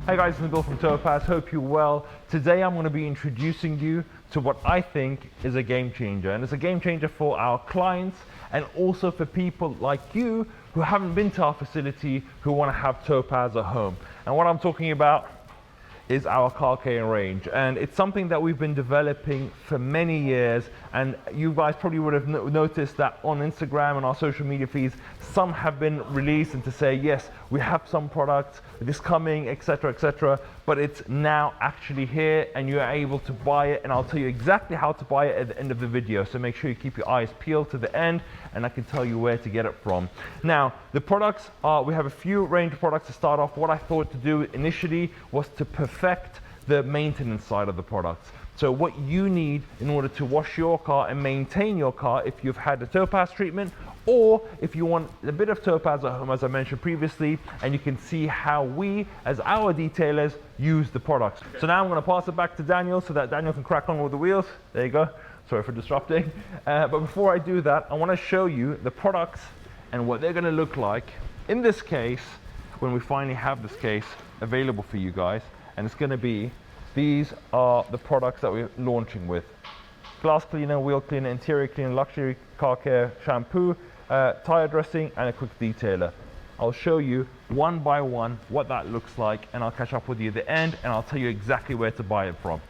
Hey guys, it's Bill from Topaz, hope you're well. Today I'm going to be introducing you to what I think is a game changer, and it's a game changer for our clients and also for people like you who haven't been to our facility who want to have Topaz at home. And what I'm talking about is our car care range, and it's something that we've been developing for many years, and you guys probably would have noticed that on Instagram and our social media feeds some have been released and to say yes, we have some products, this coming, etc., but it's now actually here and you're able to buy it, and I'll tell you exactly how to buy it at the end of the video, so make sure you keep your eyes peeled to the end and I can tell you where to get it from. Now the products are, we have a few range of products to start off. What I thought to do initially was to perfect the maintenance side of the products. So what you need in order to wash your car and maintain your car if you've had a Topaz treatment, or if you want a bit of Topaz at home, as I mentioned previously, and you can see how we as our detailers use the products. So now I'm going to pass it back to Daniel so that Daniel can crack on with the wheels. There you go. Sorry for disrupting. But before I do that, I want to show you the products and what they're going to look like in this case when we finally have this case available for you guys. And it's going to be, these are the products that we're launching with: glass cleaner, wheel cleaner, interior cleaner, luxury car care, shampoo, tire dressing, and a quick detailer. I'll show you one by one what that looks like, and I'll catch up with you at the end and I'll tell you exactly where to buy it from.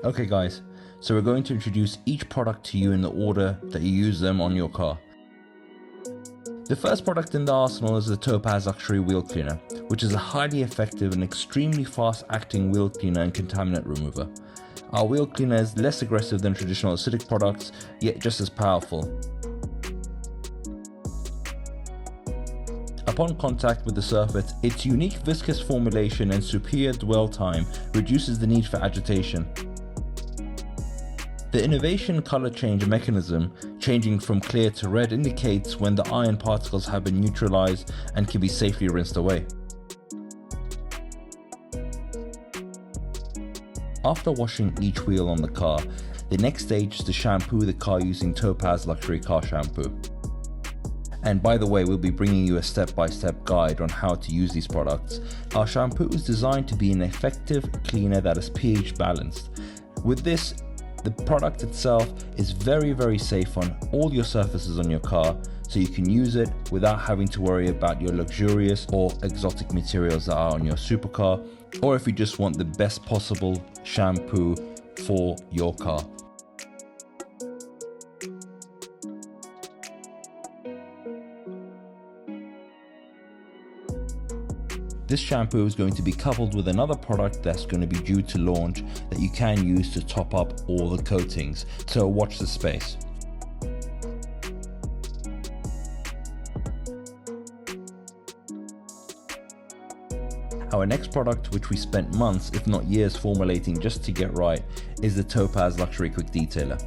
Okay guys, so we're going to introduce each product to you in the order that you use them on your car. The first product in the arsenal is the Topaz Luxury Wheel Cleaner, which is a highly effective and extremely fast acting wheel cleaner and contaminant remover. Our wheel cleaner is less aggressive than traditional acidic products, yet just as powerful. Upon contact with the surface, its unique viscous formulation and superior dwell time reduces the need for agitation. The innovation color change mechanism, changing from clear to red, indicates when the iron particles have been neutralized and can be safely rinsed away. After washing each wheel on the car, the next stage is to shampoo the car using Topaz Luxury Car Shampoo. And by the way, we'll be bringing you a step-by-step guide on how to use these products. Our shampoo is designed to be an effective cleaner that is pH balanced. With this, the product itself is very safe on all your surfaces on your car, so you can use it without having to worry about your luxurious or exotic materials that are on your supercar, or if you just want the best possible shampoo for your car. This shampoo is going to be coupled with another product that's going to be due to launch that you can use to top up all the coatings, so watch the space. Our next product, which we spent months if not years formulating just to get right, is the Topaz Luxury Quick Detailer.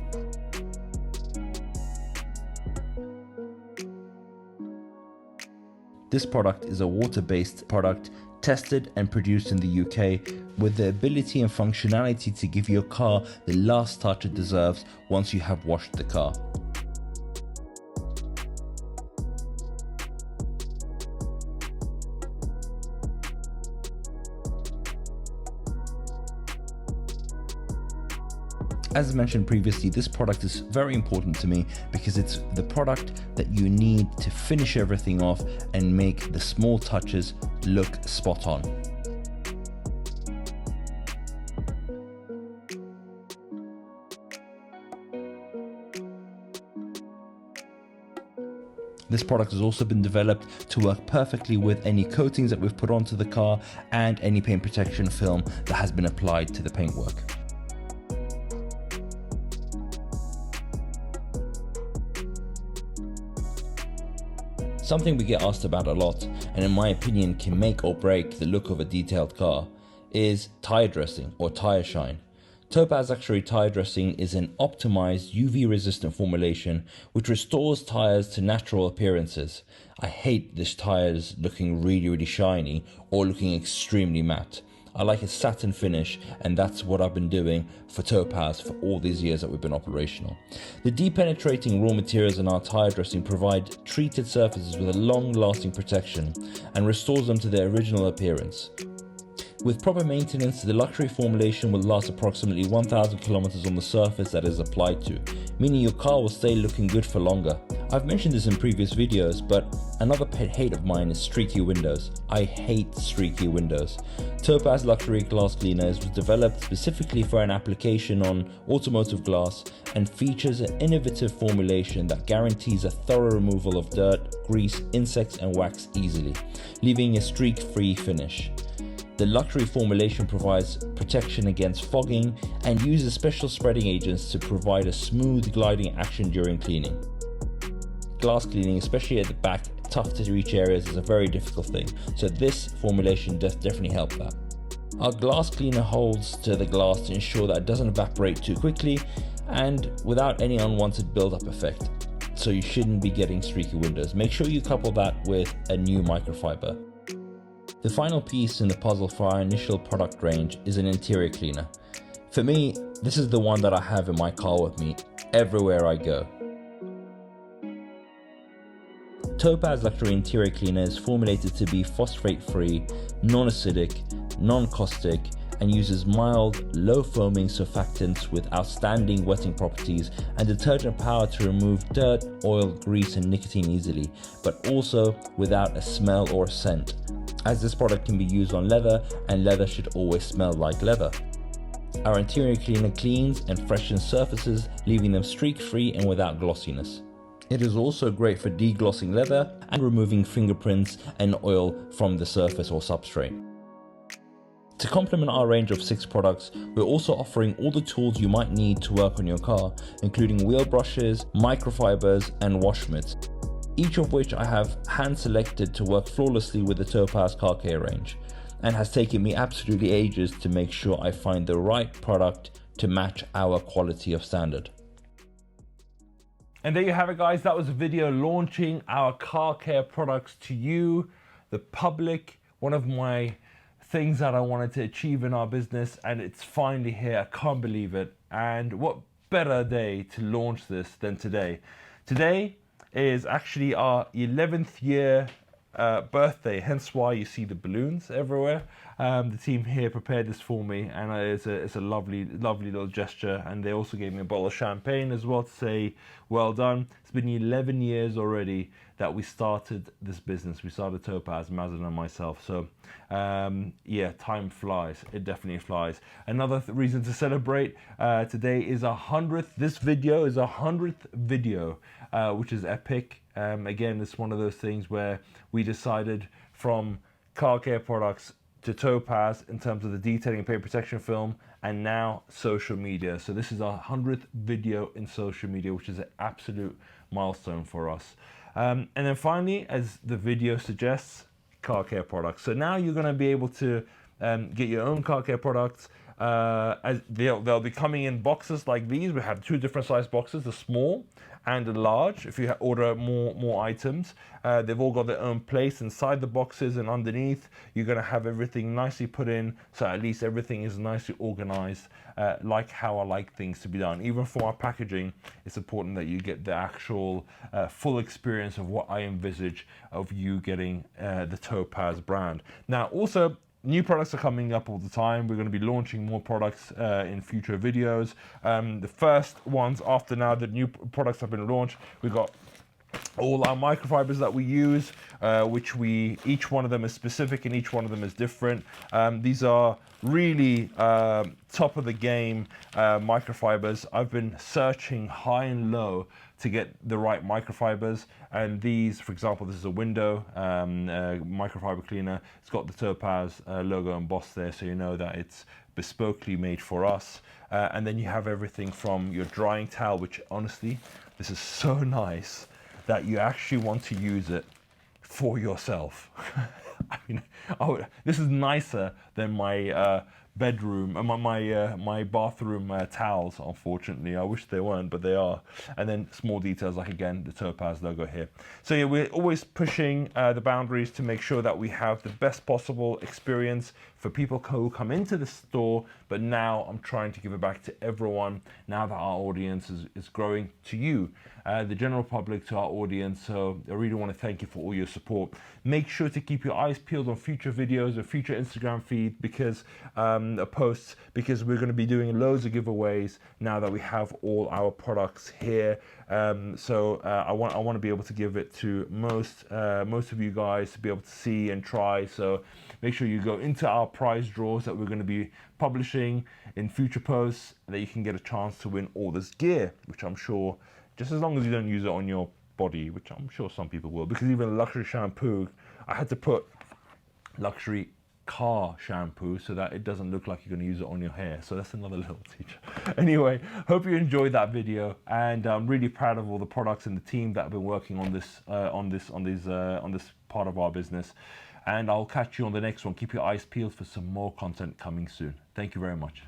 This product is a water-based product tested and produced in the UK with the ability and functionality to give your car the last touch it deserves once you have washed the car. As mentioned previously, this product is very important to me because it's the product that you need to finish everything off and make the small touches look spot on. This product has also been developed to work perfectly with any coatings that we've put onto the car and any paint protection film that has been applied to the paintwork. Something we get asked about a lot, and in my opinion can make or break the look of a detailed car, is tire dressing or tire shine. Topaz Luxury Tire Dressing is an optimized UV resistant formulation which restores tires to natural appearances. I hate this tires looking really shiny or looking extremely matte. I like a satin finish, and that's what I've been doing for Topaz for all these years that we've been operational. The depenetrating raw materials in our tire dressing provide treated surfaces with a long-lasting protection and restores them to their original appearance. With proper maintenance, the luxury formulation will last approximately 1,000 kilometers on the surface that is applied to, meaning your car will stay looking good for longer. I've mentioned this in previous videos, but another pet hate of mine is streaky windows. I hate streaky windows. Topaz Luxury Glass Cleaner was developed specifically for an application on automotive glass and features an innovative formulation that guarantees a thorough removal of dirt, grease, insects and wax easily, leaving a streak-free finish. The luxury formulation provides protection against fogging and uses special spreading agents to provide a smooth gliding action during cleaning. Glass cleaning, especially at the back, tough to reach areas, is a very difficult thing, so this formulation does definitely help that. Our glass cleaner holds to the glass to ensure that it doesn't evaporate too quickly and without any unwanted build-up effect, so you shouldn't be getting streaky windows. Make sure you couple that with a new microfiber. The final piece in the puzzle for our initial product range is an interior cleaner. For me, this is the one that I have in my car with me everywhere I go. Topaz Luxury Interior Cleaner is formulated to be phosphate-free, non-acidic, non-caustic, and uses mild, low-foaming surfactants with outstanding wetting properties and detergent power to remove dirt, oil, grease, and nicotine easily, but also without a smell or a scent, as this product can be used on leather, and leather should always smell like leather. Our interior cleaner cleans and freshens surfaces, leaving them streak-free and without glossiness. It is also great for deglossing leather and removing fingerprints and oil from the surface or substrate. To complement our range of 6 products, we're also offering all the tools you might need to work on your car, including wheel brushes, microfibers, and wash mitts, each of which I have hand selected to work flawlessly with the Topaz Car Care range, and has taken me absolutely ages to make sure I find the right product to match our quality of standard. And there you have it, guys. That was a video launching our car care products to you, the public. One of my things that I wanted to achieve in our business, and it's finally here. I can't believe it. And what better day to launch this than today? Today is actually our 11th year birthday, hence why you see the balloons everywhere. The team here prepared this for me, and it's a lovely little gesture, and they also gave me a bottle of champagne as well to say well done. It's been 11 years already that we started this business. We started Topaz, Mazen and myself, so yeah, time flies. It definitely flies. Another reason to celebrate today is our 100th. This video is our 100th video, which is epic. Again, it's one of those things where we decided from car care products to Topaz in terms of the detailing and paint protection film, and now social media. So this is our 100th video in social media, which is an absolute milestone for us. And then finally, as the video suggests, car care products. So now you're going to be able to get your own car care products. As they'll be coming in boxes like these. We have 2 different size boxes, the small and the large. If you order more items, they've all got their own place inside the boxes, and underneath you're going to have everything nicely put in, so at least everything is nicely organized, like how I like things to be done. Even for our packaging, it's important that you get the actual full experience of what I envisage of you getting the Topaz brand. Now also, new products are coming up all the time. We're going to be launching more products in future videos. The first ones after now the new products have been launched, we've got all our microfibers that we use, which each one of them is specific and each one of them is different. These are really top of the game microfibers. I've been searching high and low to get the right microfibers, and these, for example, this is a window microfiber cleaner. It's got the Topaz logo embossed there, so you know that it's bespokely made for us. And then you have everything from your drying towel, which honestly, this is so nice that you actually want to use it for yourself. I mean, this is nicer than my bedroom, my bathroom towels. Unfortunately, I wish they weren't, but they are. And then small details like, again, the Topaz logo here. So yeah, we're always pushing the boundaries to make sure that we have the best possible experience for people who come into the store. But now I'm trying to give it back to everyone now that our audience is growing, to you, the general public, to our audience. So I really want to thank you for all your support. Make sure to keep your eyes peeled on future videos or future Instagram feed, because posts, because we're going to be doing loads of giveaways now that we have all our products here. I want to be able to give it to most of you guys to be able to see and try. So make sure you go into our prize draws that we're going to be publishing in future posts, that you can get a chance to win all this gear, which I'm sure, just as long as you don't use it on your body, which I'm sure some people will, because even luxury shampoo, I had to put luxury car shampoo so that it doesn't look like you're going to use it on your hair. So that's another little teacher. Anyway, hope you enjoyed that video, and I'm really proud of all the products and the team that have been working on this on this part of our business. And I'll catch you on the next one. Keep your eyes peeled for some more content coming soon. Thank you very much.